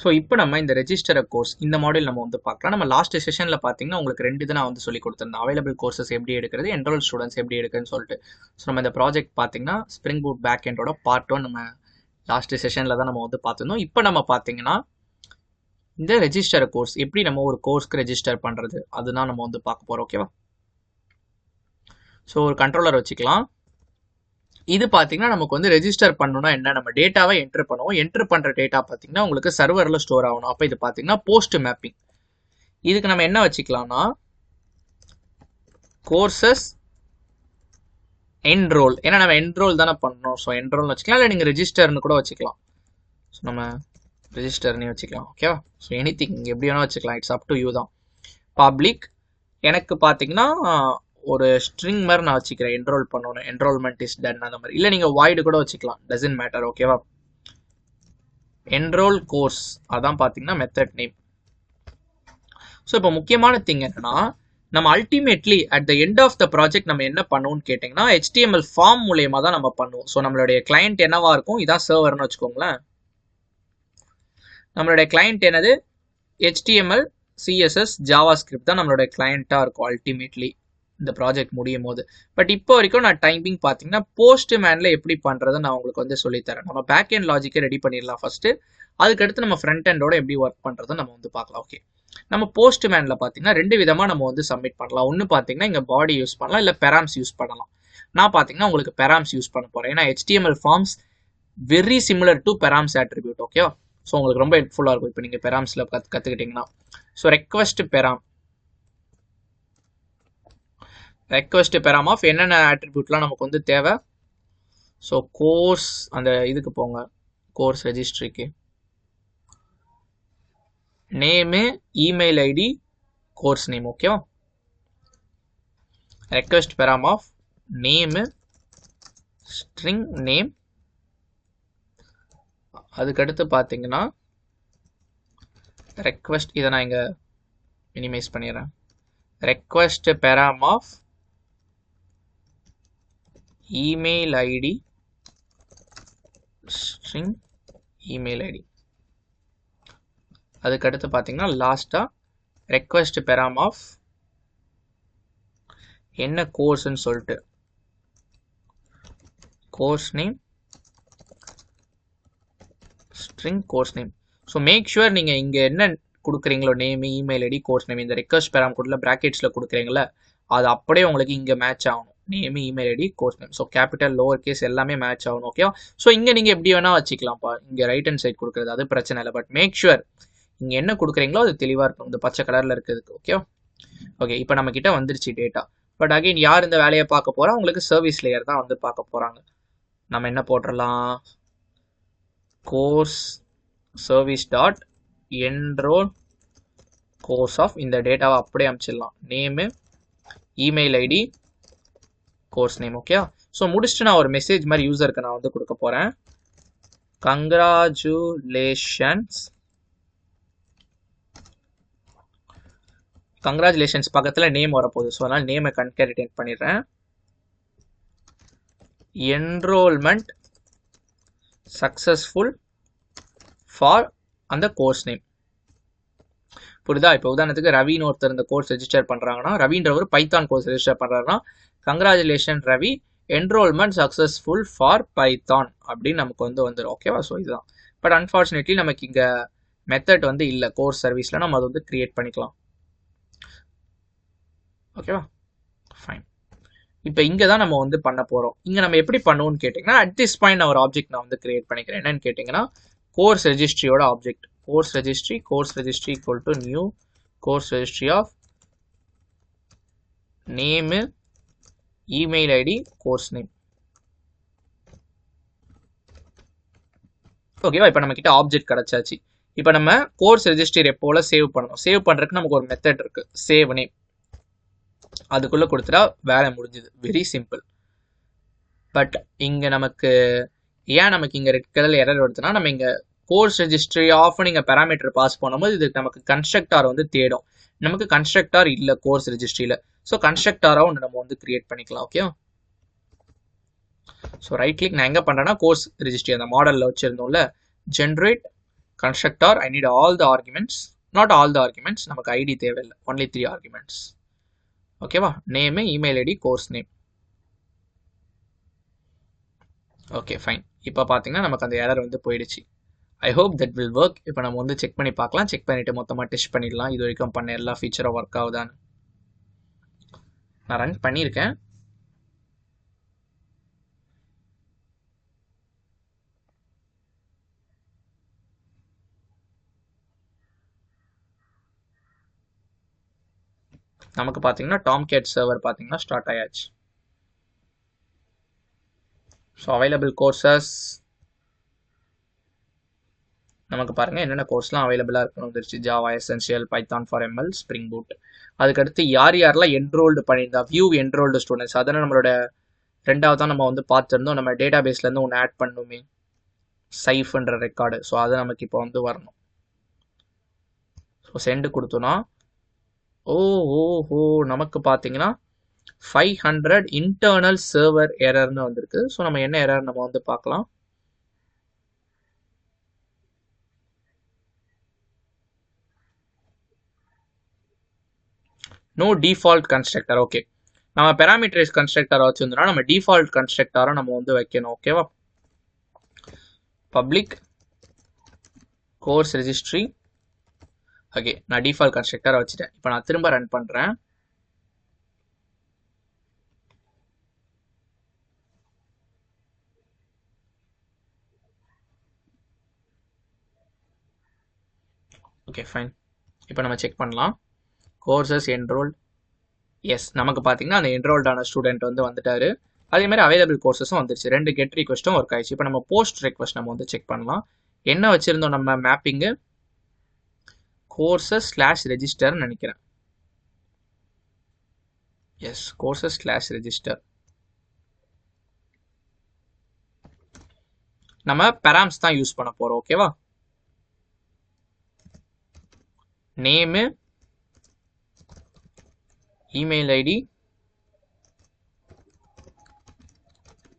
So இப்போ நம்ம இந்த ரெஜிஸ்டர் கோர்ஸ் இந்த மாடல் நம்ம வந்து பார்க்கலாம். நம்ம லாஸ்ட் செஷனில் பார்த்தீங்கன்னா உங்களுக்கு 2 இது நான் வந்து சொல்லி கொடுத்துருந்தேன். அவைலபிள் கோர்சஸ் எப்படி எடுக்கிறது, என்ரோல் ஸ்டூடெண்ட்ஸ் எப்படி எடுக்குன்னு சொல்லிட்டு. ஸோ நம்ம இந்த ப்ராஜெக்ட் பார்த்தீங்கன்னா ஸ்ப்ரிங் பூட் பேக் எண்டோட பார்ட் 1 நம்ம லாஸ்ட் செஷனில் தான் நம்ம வந்து பார்த்துருந்தோம். இப்போ நம்ம பார்த்தீங்கன்னா இந்த ரெஜிஸ்டர் கோர்ஸ் எப்படி நம்ம ஒரு கோர்ஸ்க்கு ரெஜிஸ்டர் பண்ணுறது அதுதான் நம்ம வந்து பார்க்க போகிறோம். ஓகேவா? ஸோ ஒரு கண்ட்ரோலர் வச்சுக்கலாம். இது பார்த்தீங்கன்னா நமக்கு வந்து ரெஜிஸ்டர் பண்ணணும்னா என்ன, நம்ம டேட்டாவை என்ட்ரு பண்ணுவோம். என்ட்ரு பண்ணுற டேட்டா பார்த்தீங்கன்னா உங்களுக்கு சர்வரில் ஸ்டோர் ஆகணும். அப்போ இது பார்த்தீங்கன்னா போஸ்ட் மேப்பிங். இதுக்கு நம்ம என்ன வச்சுக்கலாம்னா கோர்சஸ் என்ரோல், ஏன்னா நம்ம என்ரோல் தானே பண்ணணும். ஸோ என்ரோல்னு வச்சுக்கலாம், இல்லை நீங்கள் ரெஜிஸ்டர்னு கூட வச்சுக்கலாம். ஸோ நம்ம ரெஜிஸ்டர்னே வச்சுக்கலாம். ஓகேவா? ஸோ எனிதிங் இங்கே எப்படி வேணால் வச்சுக்கலாம், இட்ஸ் அப் டு யூ தான். பப்ளிக் எனக்கு பார்த்தீங்கன்னா ஒரு ஸ்ட்ரிங் மாதிரி நான் வச்சுக்கிறேன், என்ரோல் பண்ணணும், என்ரோல்மெண்ட் இஸ் டன் அந்த மாதிரி. இல்லை நீங்கள் வாய்டு கூட வச்சுக்கலாம், டசன்ட் மேட்டர். ஓகேவா? என்ரோல் கோர்ஸ் அதான் பார்த்தீங்கன்னா மெத்தட் நேம். ஸோ இப்போ முக்கியமான திங் என்னன்னா நம்ம ultimately at the end of the project நம்ம என்ன பண்ணுவோம்னு கேட்டிங்கன்னா HTML ஃபார்ம் மூலயமா தான் நம்ம பண்ணுவோம். ஸோ நம்மளுடைய கிளையண்ட் என்னவா இருக்கும், இதான் சர்வர்னு வச்சுக்கோங்களேன். நம்மளுடைய கிளையண்ட் என்னது, HTML CSS JavaScript தான் நம்மளுடைய கிளையண்ட்டாக இருக்கும் அல்டிமேட்லி இந்த ப்ராஜெக்ட் முடியும் போது. பட் இப்போ வரைக்கும் நான் டைமிங் பார்த்தீங்கன்னா போஸ்ட் மேனில் எப்படி பண்ணுறதை நான் உங்களுக்கு வந்து சொல்லித்தரேன். நம்ம பேக் எண்ட் லாஜிக்கை ரெடி பண்ணிடலாம் ஃபஸ்ட்டு, அதுக்கடுத்து நம்ம ஃப்ரண்ட் எண்டோட எப்படி ஒர்க் பண்ணுறதை நம்ம வந்து பார்க்கலாம். ஓகே, நம்ம போஸ்ட் மேனில் பார்த்தீங்கன்னா 2 விதமாக நம்ம வந்து சப்மிட் பண்ணலாம். ஒன்று பார்த்தீங்கன்னா இங்கே பாடி யூஸ் பண்ணலாம், இல்லை பெராம்ஸ் யூஸ் பண்ணலாம். நான் பார்த்தீங்கன்னா உங்களுக்கு பெராம்ஸ் யூஸ் பண்ண போகிறேன், ஏன்னா HTML forms very similar to params attribute. ஓகேவா? ஸோ உங்களுக்கு ரொம்ப ஹெல்ப்ஃபுல்லாக இருக்கும் இப்போ நீங்கள் பெராம்ஸில் கற்றுக்கிட்டிங்கன்னா. ஸோ ரெக்வஸ்ட் பெராம் ஆஃப் என்னென்ன ஆட்ரிபியூட்லாம் நமக்கு வந்து தேவை. ஸோ கோர்ஸ் அந்த இதுக்கு போங்க, கோர்ஸ் ரெஜிஸ்ட்ரிக்கு name, email ID, course name. ஓகேவா? Request param of name, string name. அதுக்கடுத்து பார்த்தீங்கன்னா ரெக்வஸ்ட், இதை நான் இங்கே மினிமைஸ் பண்ணிடுறேன். Request param of email ID, string email ID. அதுக்கடுத்து பார்த்தீங்கன்னா லாஸ்ட்டாக ரெக்வஸ்ட் பெராம் ஆஃப் என்ன கோர்ஸ்ன்னு சொல்லிட்டு course name, string course name. So make sure நீங்கள் இங்கே என்ன கொடுக்குறீங்களோ name, email ID, course name, இந்த ரெக்வஸ்ட் பெராம் கூட ப்ராக்கெட்ஸில் கொடுக்குறீங்களா அது அப்படியே உங்களுக்கு இங்கே மேட்ச் ஆகணும். Name, email ID, course name. So capital, lower case எல்லாமே மேட்ச் ஆகணும். ஓகேவா? ஸோ இங்கே நீங்கள் எப்படி வேணால் வச்சுக்கலாம்ப்பா, இங்கே ரைட் ஹேண்ட் சைட் கொடுக்குறது அது பிரச்சனை இல்லை. பட் மேக் ஷுவர் இங்கே என்ன கொடுக்குறீங்களோ அது தெளிவாக இருக்கும், இந்த பச்சை கலரில் இருக்கிறதுக்கு. ஓகேவா? ஓகே, இப்போ நம்ம கிட்ட வந்துருச்சு டேட்டா. பட் அகைன் யார் இந்த வேலையை பார்க்க போகிறா, உங்களுக்கு சர்வீஸ் லேயர் தான் வந்து பார்க்க போகிறாங்க. நம்ம என்ன போட்டுடலாம், course service dot enrol course of, இந்த டேட்டாவை அப்படியே அமைச்சிடலாம். Name, email ID, course name. ஓகேவா? ஸோ முடிச்சுட்டு நான் ஒரு மெசேஜ் மாதிரி யூசருக்கு நான் வந்து கொடுக்க போகிறேன். கங்க்ராச்சுலேஷன்ஸ் பக்கத்தில் நேம் வரப்போகுது. ஸோ அதனால் நேமை கன்கேரிட்டேட் பண்ணிடுறேன். என்ரோல்மெண்ட் சக்ஸஸ்ஃபுல் ஃபார் அந்த கோர்ஸ் நேம். புரியுதா? இப்போ உதாரணத்துக்கு ரவின்னு ஒருத்தர் இந்த கோர்ஸ் ரெஜிஸ்டர் பண்ணுறாங்கன்னா, ரவின்ற ஒரு பைத்தான் கோர்ஸ் ரெஜிஸ்டர் பண்ணுறாருன்னா congratulation Ravi, enrolment successful for Python அப்படின்னு நமக்கு வந்து வந்துடும். ஓகேவா? ஸோ இதுதான். பட் அன்ஃபார்ச்சுனேட்லி நமக்கு இங்கே மெத்தட் வந்து இல்லை கோர்ஸ் சர்வீஸில், நம்ம அதை வந்து கிரியேட் பண்ணிக்கலாம். ஓகேவா? ஃபைன். இப்போ இங்கே தான் நம்ம வந்து பண்ண போகிறோம். இங்கே நம்ம எப்படி பண்ணுவோம்னு கேட்டிங்கன்னா அட் திஸ் பாயிண்ட் நான் ஒரு ஆப்ஜெக்ட் நான் வந்து கிரியேட் பண்ணிக்கிறேன். என்னன்னு கேட்டிங்கன்னா கோர்ஸ் ரெஜிஸ்ட்ரியோட object, course registry equal to new course registry of name, email ID, course name. ஓகேவா? இப்போ நம்ம கிட்ட ஆப்ஜெக்ட் கிடைச்சாச்சு. இப்போ நம்ம கோர்ஸ் ரெஜிஸ்ட்ரி எப்போல சேவ் பண்ணணும். சேவ் பண்ணுறதுக்கு நமக்கு ஒரு மெத்தட் இருக்கு, சேவ் நேம். அதுக்குள்ள கொடுத்துட்டா வேலை முடிஞ்சுது, வெரி சிம்பிள். பட் இங்க நமக்கு ஏன் நமக்கு இங்க ரெட் கலர்ல எரர் வருதுன்னா, நம்ம இங்க கோர்ஸ் ரெஜிஸ்ட்ரி ஆஃப் நீங்க பேராமீட்டர் பாஸ் பண்ணும்போது இதுக்கு நமக்கு கன்ஸ்ட்ரக்டார் வந்து தேடும். நமக்கு கன்ஸ்ட்ரக்டார் இல்லை கோர்ஸ் ரெஜிஸ்ட்ரியில. ஸோ கன்ஸ்ட்ரக்டாராக ஒன்று நம்ம வந்து கிரியேட் பண்ணிக்கலாம். ஓகே, ஸோ ரைட் கிளிக் நான் எங்கே பண்ணுறேன்னா கோர்ஸ் ரெஜிஸ்ட்ரி அந்த மாடலில் வச்சுருந்தோம்ல, generate constructor I need all the arguments, not all the arguments, நமக்கு id தேவையில்லை, only 3 arguments. ஓகேவா? Name, email ID, course name. Okay fine. இப்போ பார்த்தீங்கன்னா நமக்கு அந்த எரர் வந்து போயிடுச்சு. I hope that will work. இப்போ நம்ம வந்து செக் பண்ணி பார்க்கலாம். செக் பண்ணிவிட்டு மொத்தமாக டெஸ்ட் பண்ணிடலாம் இது வரைக்கும் பண்ண எல்லா ஃபீச்சரும் ஒர்க் ஆகுதான்னு. நான் ரன் பண்ணியிருக்கேன். நமக்கு பார்த்தீங்கன்னா டாம்கேட் சர்வர் பார்த்தீங்கன்னா ஸ்டார்ட் ஆயாச்சு. ஸோ அவைலபிள் கோர்சஸ் நமக்கு பாருங்கள் என்னென்ன கோர்ஸ்லாம் அவைலபிளாக இருக்குன்னு வந்துருச்சு. Java essential, Python for ML, spring boot. அதுக்கடுத்து யார் யாரெல்லாம் என்ரோல்டு பண்ணியிருந்தா வியூ என்ரோல்டு ஸ்டூடெண்ட்ஸ், அதனால் நம்மளோட ரெண்டாவது தான் நம்ம வந்து பார்த்துருந்தோம். நம்ம டேட்டா பேஸ்லேருந்து ஒன்று ஆட் பண்ணுமே, சைஃப்ன்ற ரெக்கார்டு. ஸோ அது நமக்கு இப்போ வந்து வரணும். ஸோ சென்டு கொடுத்தோன்னா ஓஹோ நமக்கு பார்த்தீங்கன்னா 500 இன்டர்னல் சர்வர் எரர்னு வந்திருக்கு. ஸோ நம்ம என்ன எரர் நம்ம வந்து பார்க்கலாம். No default constructor. ஓகே, நம்ம பெராமீட்டரைஸ் கன்ஸ்ட்ரக்டரை வச்சுருந்தோம்னா நம்ம டிஃபால்ட் கன்ஸ்ட்ரக்டரை நம்ம வந்து வைக்கணும். ஓகேவா? Public course registry. ஓகே, நான் டிஃபால்ட் கன்ஸ்ட்ரக்டரை வச்சுட்டேன். இப்போ நான் திரும்ப ரன் பண்ணுறேன். Okay fine. இப்போ நம்ம செக் பண்ணலாம். Courses enrolled. எஸ், நமக்கு பார்த்தீங்கன்னா அந்த என்ரோல்டான ஸ்டூடெண்ட் வந்து வந்துட்டாரு. அதே மாதிரி அவைலபிள் கோர்சஸும் வந்துருச்சு. 2 கெட் ரிக்வெஸ்ட்டும் ஒர்க் ஆயிடுச்சு. இப்போ நம்ம போஸ்ட் ரெக்வெஸ்ட் நம்ம வந்து செக் பண்ணலாம். என்ன வச்சுருந்தோம் நம்ம மேப்பிங்கு? courses/registerன்னு நினைக்கிறேன். S, courses/register. நம்ம params தான் யூஸ் பண்ண போறோம். ஓகேவா? Name, email ID,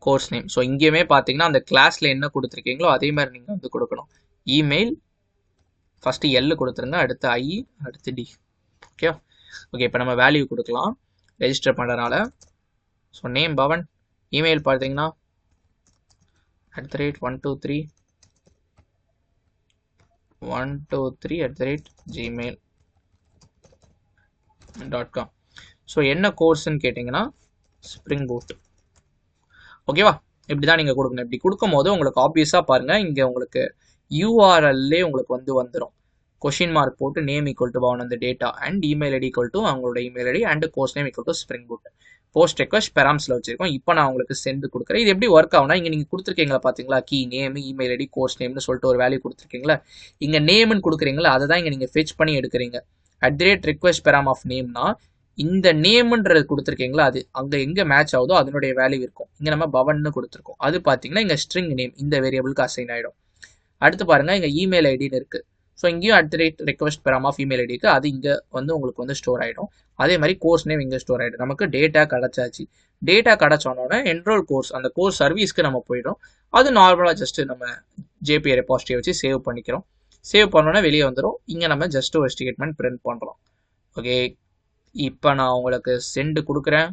course name. So இங்கேயுமே பார்த்தீங்கன்னா அந்த கிளாஸ்ல என்ன கொடுத்துருக்கீங்களோ அதே மாதிரி நீங்கள் வந்து கொடுக்கணும். இமெயில் ஃபஸ்ட்டு எல் கொடுத்துருங்க, அடுத்து ஐ, அடுத்து டி. Okay okay. இப்போ நம்ம வேல்யூ கொடுக்கலாம் ரெஜிஸ்டர் பண்ணுறதுனால. ஸோ நேம் பவன், இமெயில் பார்த்தீங்கன்னா @123@gmail.com. ஸோ என்ன கோர்ஸ்ன்னு கேட்டிங்கன்னா ஸ்ப்ரிங் பூட். ஓகேவா? இப்படி தான் நீங்கள் கொடுக்கணும். இப்படி கொடுக்கும்போது உங்களுக்கு ஆப்வியஸாக பாருங்கள், இங்கே உங்களுக்கு யூஆர்எல்லே உங்களுக்கு வந்து வந்துடும். கொஷின் மார்க் போட்டு நேம் ஈக்குவல் டு பவன் அந்த data and email ID equal to அவங்களோட email ID and course name equal to spring boot. Post request பெராம்ஸில் வச்சிருக்கோம். இப்போ நான் உங்களுக்கு சென்ட் கொடுக்குறேன். இது எப்படி ஒர்க் ஆகுனா, இங்கே நீங்கள் கொடுத்துருக்கீங்களா பார்த்தீங்களா, key name, email ID, course நேம்னு சொல்லிட்டு ஒரு வேல்யூ கொடுத்துருக்கீங்களா, இங்கே நேம்னு கொடுக்குறீங்களா, அதை தான் இங்கே நீங்கள் ஃபெச் பண்ணி எடுக்கிறீங்க. @request param of nameனா இந்த நேம்ன்றது கொடுத்துருக்கீங்களா, அது அங்கே எங்கே மேட்ச் ஆகுதோ அதனுடைய வேல்யூ இருக்கும். இங்கே நம்ம பவன்னு கொடுத்துருக்கோம். அது பார்த்தீங்கன்னா இங்கே ஸ்ட்ரிங் நேம் இந்த வேரியபிளுக்கு அசைன் ஆகிடும். அடுத்து பாருங்கள், இங்கே இமெயில் ஐடின்னு இருக்குது. ஸோ இங்கேயும் @request param of email ஐடிக்கு அது இங்கே வந்து உங்களுக்கு வந்து ஸ்டோர் ஆகிடும். அதே மாதிரி கோர்ஸ் நேம் இங்கே ஸ்டோர் ஆகிடும். நமக்கு டேட்டா கிடச்சாச்சு. டேட்டா கிடச்சோன்னே என்ரோல் கோர்ஸ் அந்த கோர்ஸ் சர்வீஸ்க்கு நம்ம போயிடும். அது நார்மலாக ஜஸ்ட்டு நம்ம ஜேபிஐ ரெபாசிட்டரி வச்சு சேவ் பண்ணிக்கிறோம். சேவ் பண்ணோன்னே வெளியே வந்துடும். இங்கே நம்ம ஜஸ்ட் ஒரு ஸ்டேட்மெண்ட் பிரிண்ட் பண்ணுறோம். ஓகே, இப்போ நான் உங்களுக்கு சென்ட் கொடுக்குறேன்.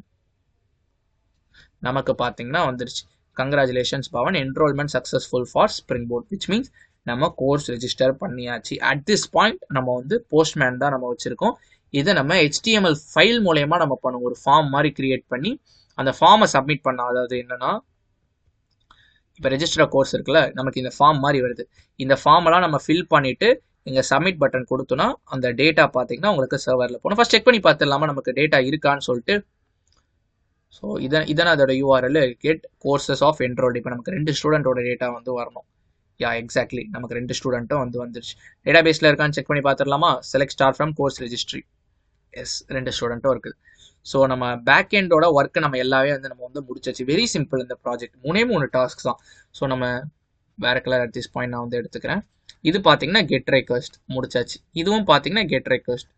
நமக்கு பார்த்தீங்கன்னா வந்துருச்சு. Congratulations Pavan, enrolment successful for Spring Boot, which means நம்ம கோர்ஸ் ரெஜிஸ்டர் பண்ணியாச்சு. அட் திஸ் பாயிண்ட் நம்ம வந்து போஸ்ட்மேன் தான் நம்ம வச்சுருக்கோம். இதை நம்ம HTML ஃபைல் மூலயமா நம்ம பண்ணுவோம். ஒரு ஃபார்ம் மாதிரி கிரியேட் பண்ணி அந்த ஃபார்மை சப்மிட் பண்ண, அதாவது என்னன்னா இப்போ ரெஜிஸ்டர் கோர்ஸ் இருக்குல்ல, நமக்கு இந்த ஃபார்ம் மாதிரி வருது. இந்த ஃபார்மெல்லாம் நம்ம ஃபில் பண்ணிவிட்டு இங்கே சப்மிட் பட்டன் கொடுத்தோன்னா அந்த டேட்டா பார்த்தீங்கன்னா உங்களுக்கு சர்வரில் போகணும். ஃபஸ்ட் செக் பண்ணி பார்த்துடலாமா நமக்கு டேட்டா இருக்கான்னு சொல்லிட்டு. ஸோ இதான அதோட URL get courses of enrolled. இப்போ நமக்கு 2 ஸ்டூடெண்ட்டோட டேட்டா வந்து வரணும். யா எக்ஸாக்ட்லி, நமக்கு 2 ஸ்டூடெண்ட்டும் வந்து வந்துருச்சு. டேட்டா பேஸில் இருக்கான்னு செக் பண்ணி பார்த்துடலாமா. Select star from course registry. Yes, 2 ஸ்டூடெண்ட்டும் இருக்குது. ஸோ நம்ம பேக் எண்டோட ஒர்க்கு நம்ம எல்லாமே வந்து நம்ம வந்து முடிச்சாச்சு. வெரி சிம்பிள் இந்த ப்ராஜெக்ட். 3 டாஸ்க் தான். ஸோ நம்ம வேற கலர் அட் திஸ் பாயிண்ட் நான் வந்து எடுத்துக்கிறேன். இது பார்த்தீங்கன்னா கெட் ரெக்வெஸ்ட் முடிச்சாச்சு. இதுவும் பார்த்தீங்கன்னா கெட் ரெக்வெஸ்ட்.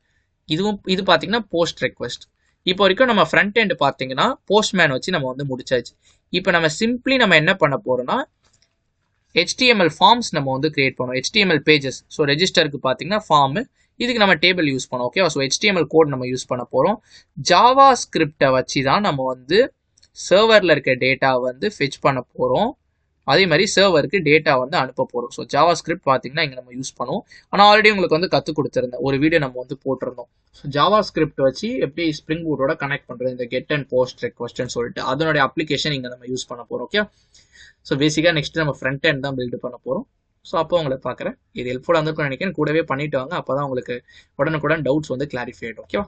இது பார்த்தீங்கன்னா போஸ்ட் ரெக்வெஸ்ட். இப்போ வரைக்கும் நம்ம ஃப்ரண்ட் எண்ட் பார்த்தீங்கன்னா போஸ்ட்மேன் வச்சு நம்ம வந்து முடிச்சாச்சு. இப்போ நம்ம சிம்பிளி நம்ம என்ன பண்ண போறோம்னா HTML ஃபார்ம்ஸ் நம்ம வந்து கிரியேட் பண்ணுவோம். HTML pages. ஸோ ரெஜிஸ்டருக்கு பார்த்தீங்கன்னா ஃபார்மு, இதுக்கு நம்ம டேபிள் யூஸ் பண்ணுவோம். ஓகேவா? ஸோ HTML கோட் நம்ம யூஸ் பண்ண போகிறோம். ஜாவா ஸ்கிரிப்டை வச்சு தான் நம்ம வந்து சர்வரில் இருக்க டேட்டா வந்து ஃபெச் பண்ண போகிறோம். அதே மாதிரி சர்வருக்கு டேட்டா வந்து அனுப்ப போகிறோம். ஸோ ஜாவா ஸ்கிரிப்ட் பார்த்தீங்கன்னா இங்கே நம்ம யூஸ் பண்ணுவோம். ஆனால் ஆல்ரெடி உங்களுக்கு வந்து கற்றுக் கொடுத்துருந்தேன், ஒரு வீடியோ நம்ம வந்து போட்டிருந்தோம். ஸோ ஜாவா ஸ்கிரிப்ட் வச்சு எப்படி ஸ்ப்ரிங் பூட்டோட கனெக்ட் பண்ணுறது, இந்த கெட் அண்ட் போஸ்ட் ரெக்வஸ்ட்னு சொல்லிட்டு அதனுடைய அப்ளிகேஷன் இங்கே நம்ம யூஸ் பண்ண போகிறோம். ஓகே. ஸோ பேசிக்காக நெக்ஸ்ட் நம்ம ஃப்ரண்ட் எண்ட் தான் பில்டு பண்ண போகிறோம். ஸோ அப்போ உங்களை பார்க்குறேன். இது ஹெல்ப்ஃபுல்லாக இருந்திருக்கும்னு நினைக்கிறேன். கூடவே பண்ணிட்டு வாங்க. அப்போ தான் உங்களுக்கு உடனுக்குடன் டவுட்ஸ் வந்து கிளாரிஃபை ஆகிடும். ஓகேவா?